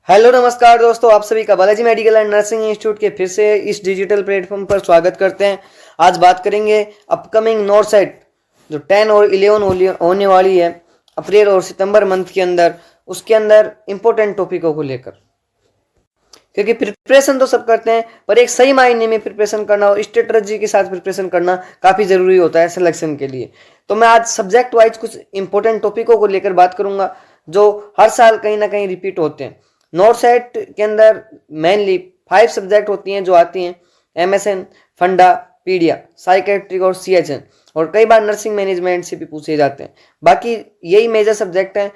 Hello नमस्कार दोस्तों, आप सभी का Balaji medical and nursing institute के फिर से इस डिजिटल प्लेटफॉर्म पर स्वागत करते हैं। आज बात करेंगे अपकमिंग नॉर्थ साइड जो 10 और 11 होने वाली है अप्रैल और सितंबर मंथ के अंदर, उसके अंदर इम्पोर्टेंट टॉपिकों को लेकर। क्योंकि प्रिपरेशन तो सब करते हैं, पर एक सही मायने में प्रिपरेशन करना और स्ट्रेटजी के साथ प्रिपरेशन करना काफ़ी ज़रूरी होता है सिलेक्शन के लिए। तो मैं आज सब्जेक्ट वाइज कुछ इंपॉर्टेंट टॉपिकों को लेकर बात करूंगा जो हर साल कहीं ना कहीं रिपीट होते हैं। नॉर्थ साइड के अंदर मेनली 5 सब्जेक्ट होती हैं जो आती हैं: एमएसएन, फंडा, पीडिया, साइकेट्रिक और सीएचएन, और कई बार नर्सिंग मैनेजमेंट से भी पूछे जाते हैं। बाकी यही मेजर सब्जेक्ट हैं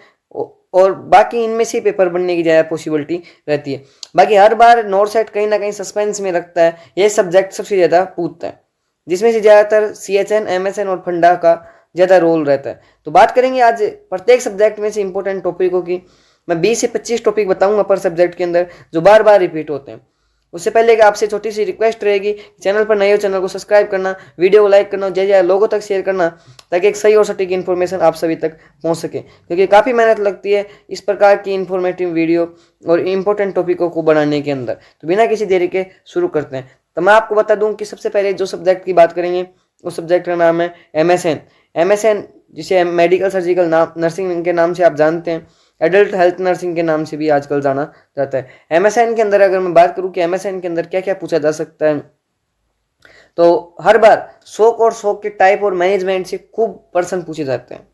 और बाकी इनमें से पेपर बनने की ज़्यादा पॉसिबिलिटी रहती है। बाकी हर बार नॉर्थ साइड कहीं ना कहीं सस्पेंस में रखता है, ये सब्जेक्ट सबसे ज़्यादा पूछता है, जिसमें से ज़्यादातर सीएचएन, एमएसएन और फंडा का ज़्यादा रोल रहता है। तो बात करेंगे आज प्रत्येक सब्जेक्ट में से इंपॉर्टेंट टॉपिकों की। मैं 20 से 25 टॉपिक बताऊंगा पर सब्जेक्ट के अंदर जो बार बार रिपीट होते हैं। उससे पहले कि आपसे छोटी सी रिक्वेस्ट रहेगी, चैनल पर नए हो चैनल को सब्सक्राइब करना, वीडियो को लाइक करना, जय लोगों तक शेयर करना, ताकि एक सही और सटीक इन्फॉर्मेशन आप सभी तक पहुंच सके। क्योंकि काफ़ी मेहनत लगती है इस प्रकार की इन्फॉर्मेटिव वीडियो और इम्पोर्टेंट टॉपिकों को बनाने के अंदर। तो बिना किसी देरी के शुरू करते हैं। तो मैं आपको बता दूं कि सबसे पहले जो सब्जेक्ट की बात करेंगे उस सब्जेक्ट का नाम है एमएसएन। एमएसएन जिसे मेडिकल सर्जिकल नर्सिंग के नाम से आप जानते हैं, एडल्ट हेल्थ नर्सिंग के नाम से भी आजकल जाना जाता है। एमएसएन के अंदर अगर मैं बात करूं कि एमएसएन के अंदर क्या क्या पूछा जा सकता है, तो हर बार शोक और शोक के टाइप और मैनेजमेंट से खूब प्रश्न पूछे जाते हैं।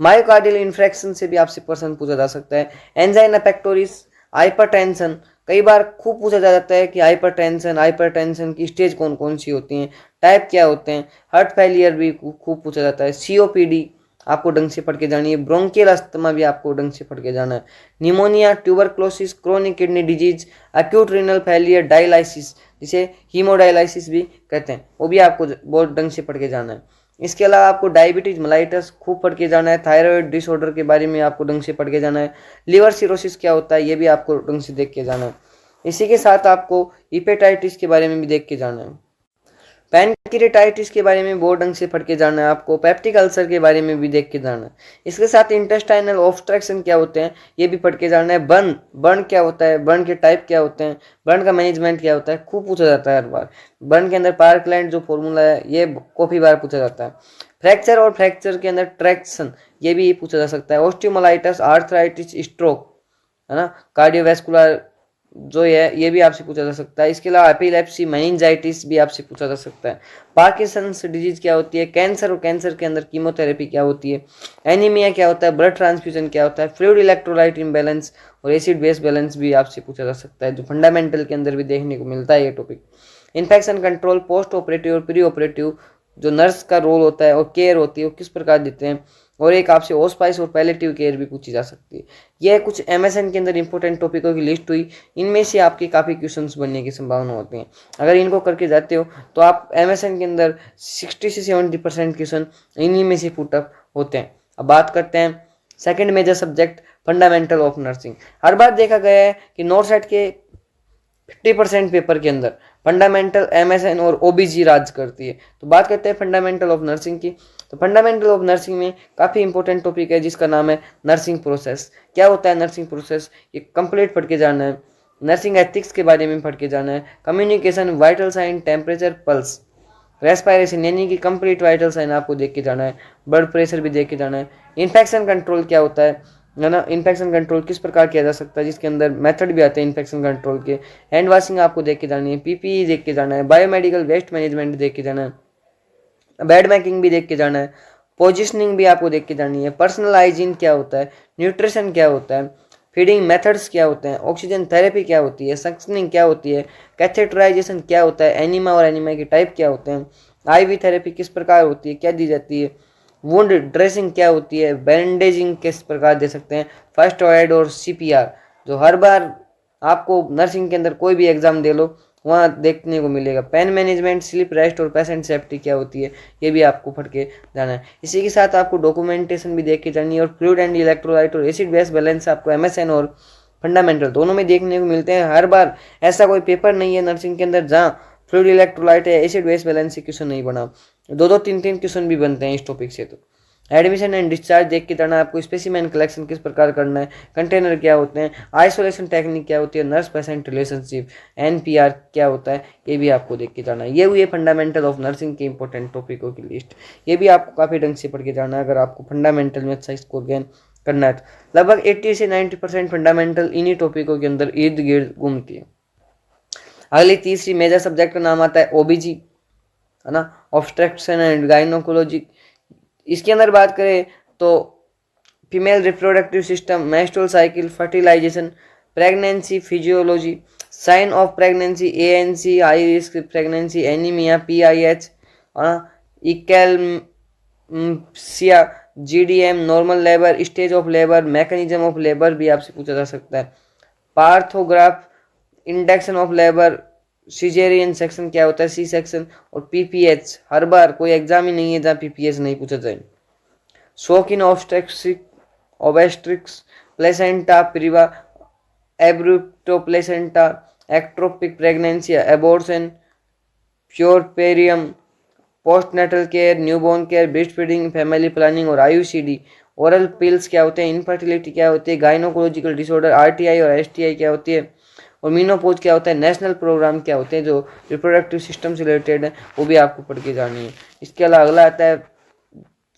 मायोकार्डियल इन्फ्रेक्शन से भी आपसे प्रश्न पूछा जा सकता है। एंजाइना पेक्टोरिस, हाइपरटेंशन, कई बार खूब पूछा जाता है कि हाइपरटेंशन की स्टेज कौन कौन सी होती हैं, टाइप क्या होते हैं। हार्ट फेलियर भी खूब पूछा जाता है। सीओपीडी आपको ढंग से पढ़ के जानी है। ब्रोंकियल अस्थमा भी आपको ढंग से पढ़ के जाना है। Pneumonia, tuberculosis, chronic kidney disease, acute renal failure, dialysis जिसे हीमोडायलिसिस भी कहते हैं, वो भी आपको बहुत ढंग से पढ़ के जाना है। इसके अलावा आपको डायबिटीज मेलाइटस खूब पढ़ के जाना है। थायराइड डिसऑर्डर के बारे में आपको ढंग से पढ़ के जाना है। लिवर सिरोसिस क्या होता है ये भी आपको ढंग से देख के जाना है। इसी के साथ आपको हिपेटाइटिस के बारे में भी देख के जाना है। पैनक्रियाटाइटिस के बारे में बहुत ढंग से पढ़ के जाना है आपको। पेप्टिक अल्सर के बारे में भी देख के जाना है। इसके साथ इंटेस्टाइनल ऑब्स्ट्रक्शन क्या होते हैं ये भी पढ़ के जाना है। बर्न क्या होता है, बर्न के टाइप क्या होते हैं, बर्न का मैनेजमेंट क्या होता है, खूब पूछा जाता है हर बार। बर्न के अंदर पार्कलैंड जो फॉर्मूला है ये काफी बार पूछा जाता है। फ्रैक्चर और फ्रैक्चर के अंदर ट्रैक्शन ये भी पूछा जा सकता है। ऑस्टियोमाइलाइटिस, आर्थराइटिस, स्ट्रोक, है ना, कार्डियोवैस्कुलर जो है ये भी आपसे पूछा जा सकता है। इसके अलावा एपिलेप्सी, मेनिंजाइटिस भी आपसे पूछा जा सकता है। पार्किंसंस डिजीज क्या होती है, कैंसर और कैंसर के अंदर कीमोथेरेपी क्या होती है, एनीमिया क्या होता है, ब्लड ट्रांसफ्यूजन क्या होता है, फ्लूइड इलेक्ट्रोलाइट इम्बैलेंस और एसिड बेस बैलेंस भी आपसे पूछा जा सकता है, जो फंडामेंटल के अंदर भी देखने को मिलता है ये topic. Infection control, post operative और प्री ऑपरेटिव जो नर्स का रोल होता है और केयर होती है वो किस प्रकार देते हैं, और एक आपसे ओस्पाइस और पैलेटिव केयर भी पूछी जा सकती है। यह कुछ एमएसएन के अंदर इंपॉर्टेंट टॉपिकों की लिस्ट हुई। इनमें से आपके काफ़ी क्वेश्चंस बनने की संभावना होती है। अगर इनको करके जाते हो तो आप एमएसएन के अंदर 60 से 70% क्वेश्चन इन्हीं में से पुटअप होते हैं। अब बात करते हैं second major subject fundamental of nursing. हर बार देखा गया है कि नॉर्थ साइड के 50% पेपर के अंदर फंडामेंटल, एमएसएन और ओबीजी राज करती है। तो बात करते हैं फंडामेंटल ऑफ नर्सिंग की। तो फंडामेंटल ऑफ नर्सिंग में काफ़ी इंपॉर्टेंट टॉपिक है जिसका नाम है नर्सिंग प्रोसेस। क्या होता है नर्सिंग प्रोसेस, ये कंप्लीट पढ़ के जाना है। नर्सिंग एथिक्स के बारे में पढ़ के जाना है। Communication, vital sign, temperature, pulse, respiration यानी कि कंप्लीट वाइटल साइन आपको देख के जाना है। ब्लड प्रेशर भी देख के जाना है। इन्फेक्शन कंट्रोल क्या होता है ना, इन्फेक्शन कंट्रोल किस प्रकार किया जा सकता है, जिसके अंदर मेथड भी आते हैं इन्फेक्शन कंट्रोल के। हैंड वॉशिंग आपको देख के जानी है। पीपीई देख के जाना है। बायोमेडिकल वेस्ट मैनेजमेंट देख के जाना है। बेड मेकिंग भी देख के जाना है। पोजिशनिंग भी आपको देख के जानी है। पर्सनल हाइजीन क्या होता है, न्यूट्रिशन क्या होता है, फीडिंग मेथड्स क्या होते हैं, ऑक्सीजन थेरेपी क्या होती है, सक्शनिंग क्या होती है, कैथेटराइजेशन क्या होता है, एनीमा और एनीमा के टाइप क्या होते हैं, आईवी थेरेपी किस प्रकार होती है, क्या दी जाती है, वुंड ड्रेसिंग क्या होती है, बैंडेजिंग किस प्रकार दे सकते हैं, फर्स्ट एड और सीपीआर, जो हर बार आपको नर्सिंग के अंदर कोई भी एग्जाम दे लो वहाँ देखने को मिलेगा। पेन मैनेजमेंट, स्लीप रेस्ट और पेशेंट सेफ्टी क्या होती है ये भी आपको पढ़ के जाना है। इसी के साथ आपको डॉक्यूमेंटेशन भी देख के जानी है। और फ्लूइड एंड इलेक्ट्रोलाइट और एसिड बेस बैलेंस आपको एमएसएन और फंडामेंटल दोनों में देखने को मिलते हैं। हर बार ऐसा कोई पेपर नहीं है नर्सिंग के अंदर जहाँ फ्लूइड इलेक्ट्रोलाइट या एसिड बेस बैलेंस से क्वेश्चन नहीं बना। 2-2, 3-3 क्वेश्चन भी बनते हैं इस टॉपिक से। तो एडमिशन एंड डिस्चार्ज देख के जाना है आपको। स्पेसिमेन कलेक्शन किस प्रकार करना है, कंटेनर क्या होते हैं, आइसोलेशन टेक्निक क्या होती है, नर्स पेशेंट रिलेशनशिप, एनपीआर क्या होता है, ये भी आपको देख के जाना है। ये हुए फंडामेंटल ऑफ नर्सिंग के इंपॉर्टेंट टॉपिकों की लिस्ट। ये भी आपको काफ़ी ढंग से पढ़ के जाना है अगर आपको फंडामेंटल में अच्छा स्कोर गेन करना है। तो लगभग 80 से 90% फंडामेंटल इन्हीं टॉपिकों के अंदर इर्द गिर्द घूमती है। अगली तीसरी मेजर सब्जेक्ट का नाम आता है ओबीजी, है ना, ऑब्स्ट्रक्शन एंड गायनोकोलॉजी। इसके अंदर बात करें तो female reproductive system, menstrual cycle, fertilization, pregnancy physiology, sign of pregnancy, ANC, high risk pregnancy, anaemia, PIH, eclampsia, GDM, normal labour, stage of labour, mechanism of labour भी आपसे पूछा जा सकता है। Partograph, induction of labour, caesarean section क्या होता है, C section, और पीपीएच। हर बार कोई एग्जाम ही नहीं है जहाँ पीपीएच नहीं पूछा जाए। Shock in obstetrics, placenta previa, abruptio placenta, ectopic pregnancy, abortion, puerperium, postnatal care, newborn care, breast feeding, family planning और आईयूसीडी, ओरल पिल्स क्या होते हैं, इनफर्टिलिटी क्या होती है, गाइनोकोलॉजिकल डिसऑर्डर, आरटीआई और एसटीआई क्या होती है, और मीनोपोज क्या होता है, नेशनल प्रोग्राम क्या होते हैं जो रिप्रोडक्टिव सिस्टम से रिलेटेड है, वो भी आपको पढ़ के जानी है। इसके अलावा अगला आता है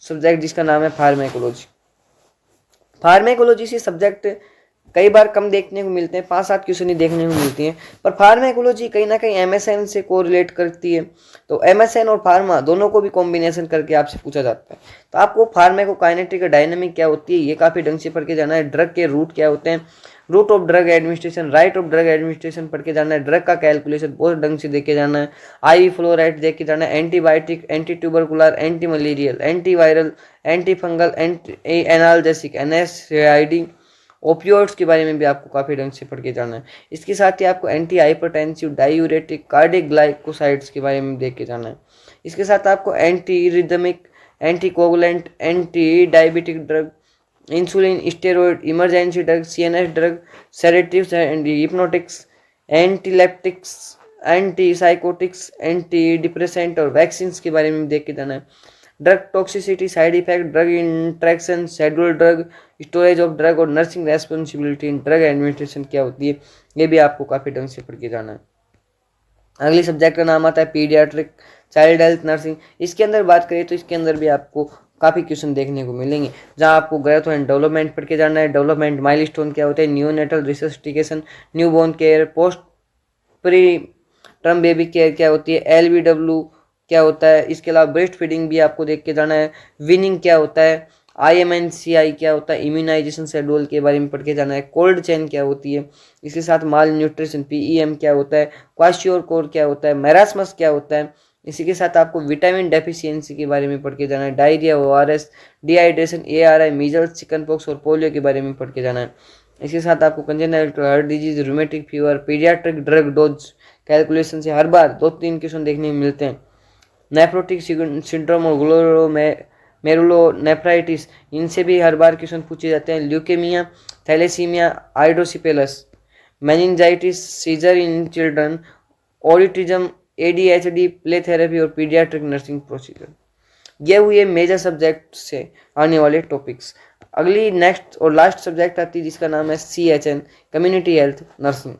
सब्जेक्ट जिसका नाम है फार्मेकोलॉजी। फार्मेकोलॉजी से सब्जेक्ट कई बार कम देखने को मिलते हैं, 5-7 क्वेश्चन ही देखने को मिलती हैं, पर फार्मेकोलॉजी कहीं ना कहीं एमएसएन से कोरिलेट करती है। तो एमएसएन और फार्मा दोनों को भी कॉम्बिनेशन करके आपसे पूछा जाता है। तो आपको फार्मेकोकाइनेटिक डायनामिक क्या होती है ये काफ़ी ढंग से पढ़ के जाना है। ड्रग के रूट क्या होते हैं, route of drug administration, right of drug administration पढ़ के जाना है। ड्रग का कैलकुलेशन बहुत ढंग से देख के जाना है। आईवी फ्लो रेट देख के जाना है। Antibiotic, anti tubercular, anti malarial, antiviral, anti fungal, anti analgesic, NSAID, opioids के बारे में भी आपको काफ़ी ढंग से पढ़ के जाना है। इसके साथ ही आपको anti hypertensive, diuretic, cardiac glycosides के बारे में देख के जाना है। इसके साथ आपको anti rhythmic, anti coagulant, anti diabetic drug, insulin, steroid, emergency drug, CNS drug, sedatives and hypnotics, antiepileptics, anti psychotics, anti depressant और वैक्सीन के बारे में देख के जाना है। Drug toxicity, side effect, drug interaction, schedule drug, storage of drug और nursing responsibility in drug administration क्या होती है, ये भी आपको काफ़ी ढंग से पढ़ के जाना है। अगली सब्जेक्ट का नाम आता है पीडियाट्रिक चाइल्ड हेल्थ नर्सिंग। इसके अंदर बात करें तो इसके अंदर भी आपको काफ़ी क्वेश्चन देखने को मिलेंगे, जहां आपको ग्रोथ एंड डेवलपमेंट पढ़ के जाना है। डेवलपमेंट माइलस्टोन क्या होते हैं, neonatal resuscitation, newborn care, post pre term baby care क्या होती है, एलबीडब्ल्यू क्या होता है। इसके अलावा ब्रेस्ट फीडिंग भी आपको देख के जाना है। विनिंग क्या होता है, IMNCI क्या होता है, इम्यूनाइजेशन शेड्यूल के बारे में पढ़ के जाना है। कोल्ड चेन क्या होती है, इसके साथ माल न्यूट्रिशन, PEM क्या होता है, क्वाशियोर कोर क्या होता है, मेरास्मस क्या होता है। इसी के साथ आपको विटामिन डेफिशिएंसी के बारे में पढ़ के जाना है। Diarrhoea, ORS, dehydration, ARI, measles, chicken pox और पोलियो के बारे में पढ़ के जाना है। इसके साथ आपको congenital heart disease, rheumatic fever, paediatric drug dose calculation से हर बार 2-3 क्वेश्चन देखने को मिलते हैं। नेफ्रोटिक सिंड्रोम और ग्लोमेरुलोनेफ्राइटिस, इनसे भी हर बार क्वेश्चन पूछे जाते हैं। Leukaemia, thalassaemia, hydrocephalus, meningitis, seizure in children, autism, ADHD, play therapy और पीडियाट्रिक नर्सिंग प्रोसीजर। ये हुए मेजर सब्जेक्ट से आने वाले टॉपिक्स। अगली नेक्स्ट और लास्ट सब्जेक्ट आती है जिसका नाम है CHN, कम्युनिटी हेल्थ नर्सिंग।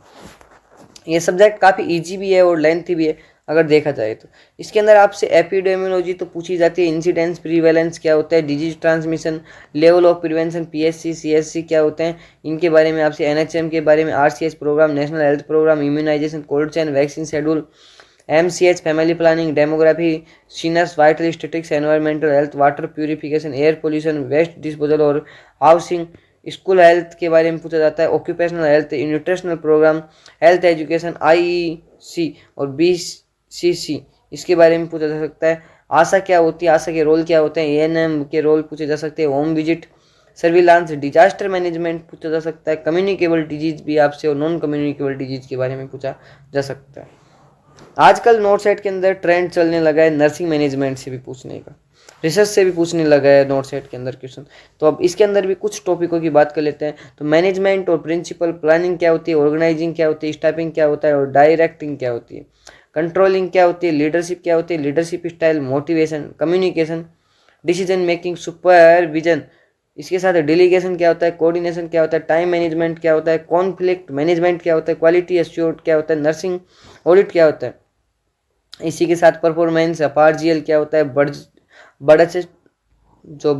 ये सब्जेक्ट काफ़ी इजी भी है और लेंथी भी है अगर देखा जाए तो। इसके अंदर आपसे एपिडेमियोलॉजी तो पूछी जाती है, इंसिडेंस, प्रीवेलेंस क्या होता है, disease transmission, level of prevention, PSC, CSC क्या होते हैं, इनके बारे में आपसे NHM के बारे में, RCH programme, national health programme, immunisation, cold chain, vaccine schedule, MCH, family planning, demography, census, vital statistics, environmental health, water purification, air pollution, waste disposal और हाउसिंग, स्कूल हेल्थ के बारे में पूछा जाता है। Occupational health, nutritional programme, health education, IEC और BCC इसके बारे में पूछा जा सकता है। आशा क्या होती है, आशा के रोल क्या होते हैं, ANM के रोल पूछे जा सकते हैं। Home visit, surveillance, disaster management पूछा जा सकता है। कम्युनिकेबल डिजीज भी आपसे और नॉन कम्युनिकेबल डिजीज के बारे में पूछा जा सकता है। आजकल नोट सेट के अंदर ट्रेंड चलने लगा है नर्सिंग मैनेजमेंट से भी पूछने का, रिसर्च से भी पूछने लगा है नोट सेट के अंदर क्वेश्चन। तो अब इसके अंदर भी कुछ टॉपिकों की बात कर लेते हैं। तो मैनेजमेंट और प्रिंसिपल, प्लानिंग क्या होती है, ऑर्गेनाइजिंग क्या होती है, स्टाफिंग क्या होता है और डायरेक्टिंग क्या होती है, कंट्रोलिंग क्या होती है, लीडरशिप क्या होती है, leadership style, motivation, communication, decision making, supervision, इसके साथ डेलीगेशन क्या होता है, कोऑर्डिनेशन क्या होता है, टाइम मैनेजमेंट क्या होता है, कॉन्फ्लिक्ट मैनेजमेंट क्या होता है, क्वालिटी एश्योर्ड क्या होता है, नर्सिंग ऑडिट क्या होता है, इसी के साथ परफॉर्मेंस अपार्जियल क्या होता है, बजट जो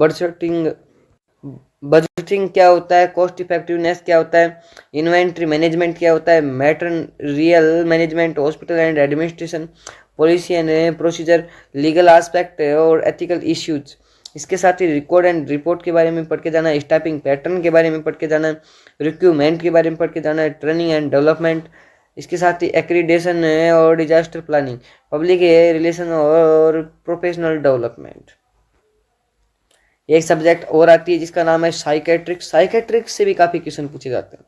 बजटिंग क्या होता है, कॉस्ट इफेक्टिवनेस क्या होता है, इन्वेंट्री मैनेजमेंट क्या होता है, material management, hospital and administration, policy and procedure, legal aspect और एथिकल इश्यूज। इसके साथ ही रिकॉर्ड एंड रिपोर्ट के बारे में पढ़ के जाना है, स्टाफिंग पैटर्न के बारे में पढ़ के जाना है, रिक्रूटमेंट के बारे में पढ़ के जाना है, ट्रेनिंग एंड डेवलपमेंट। इसके साथ ही एक्रीडेशन और डिजास्टर प्लानिंग, पब्लिक रिलेशन और प्रोफेशनल डेवलपमेंट। एक सब्जेक्ट और आती है जिसका नाम है साइकेट्रिक्स। साइकेट्रिक्स से भी काफ़ी क्वेश्चन पूछे जाते हैं।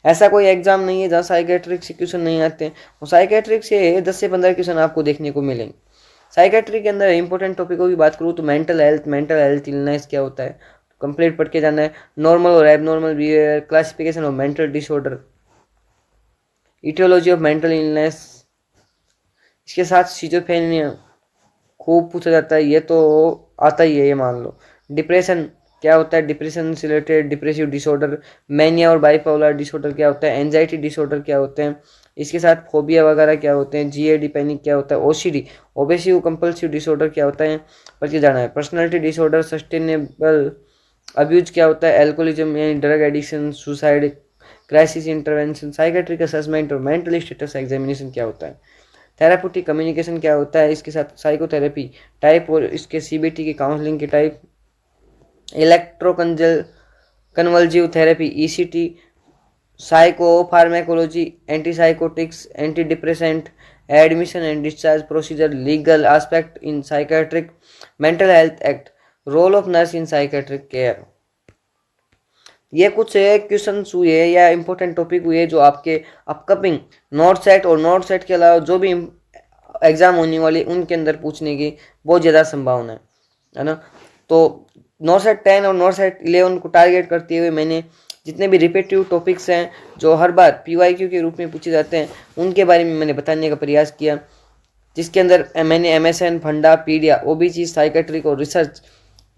ऐसा कोई एग्जाम नहीं है जहाँ साइकेट्रिक्स से क्वेश्चन नहीं आते हैं। वो साइकेट्रिक्स से 10 से 15 क्वेश्चन आपको देखने को मिलेंगे। साइकेट्री के अंदर इंपॉर्टेंट टॉपिकों की बात करूँ तो मेंटल हेल्थ इलनेस क्या होता है, कंप्लीट पढ़ के जाना है। नॉर्मल और abnormal behaviour, classification of mental disorder, aetiology of mental illness. इसके साथ सिजोफ्रेनिया खूब पूछा जाता है, ये तो आता ही है, ये मान लो। डिप्रेशन क्या होता है, डिप्रेशन से रिलेटेड डिप्रेसिव डिसऑर्डर। मैनिया और बाइपोलर डिसऑर्डर क्या होता है, एंजाइटी डिसऑर्डर क्या होते हैं। इसके साथ फोबिया वगैरह क्या होते हैं, जीएडी पैनिक क्या होता है, ओसीडी ओबेसिव कंपल्सिव डिसऑर्डर क्या होता है, पर क्या जाना है। पर्सनालिटी डिसऑर्डर, सस्टेनेबल अब्यूज क्या होता है, एल्कोहलिज्म यानी drug addiction, suicide, crisis intervention, psychiatric assessment और मेंटल स्टेटस एग्जामिनेशन क्या होता है। थेराप्यूटिक कम्युनिकेशन क्या होता है, इसके साथ साइकोथेरेपी टाइप और इसके सीबीटी के काउंसलिंग के type, electro convulsive therapy ECT, psycho pharmacology, antipsychotics, anti depressant, admission and discharge procedure, legal aspect in psychiatric, mental health act, role of nurse in psychiatric care. ये कुछ question हुए या important topic हुए जो आपके upcoming north set और north set के अलावा जो भी एग्जाम होने वाले उनके अंदर पूछने की बहुत ज़्यादा संभावना है ना। तो नॉर्थ सेट 10 और नॉर्थ सेट 11 को टारगेट करते हुए मैंने जितने भी रिपीटिव टॉपिक्स हैं जो हर बार पीवाईक्यू के रूप में पूछे जाते हैं उनके बारे में मैंने बताने का प्रयास किया, जिसके अंदर मैंने एमएसएन, फंडा, पीडिया, ओबीसी, साइकेट्रिक और रिसर्च,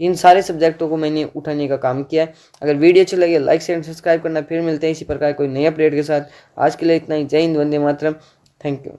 इन सारे सब्जेक्टों को मैंने उठाने का काम किया है। अगर वीडियो अच्छी लगे लाइक शेयर सब्सक्राइब करना। फिर मिलते हैं इसी प्रकार कोई नए अपडेट के साथ। आज के लिए इतना ही। जय हिंद, वंदे मातरम। Thank you.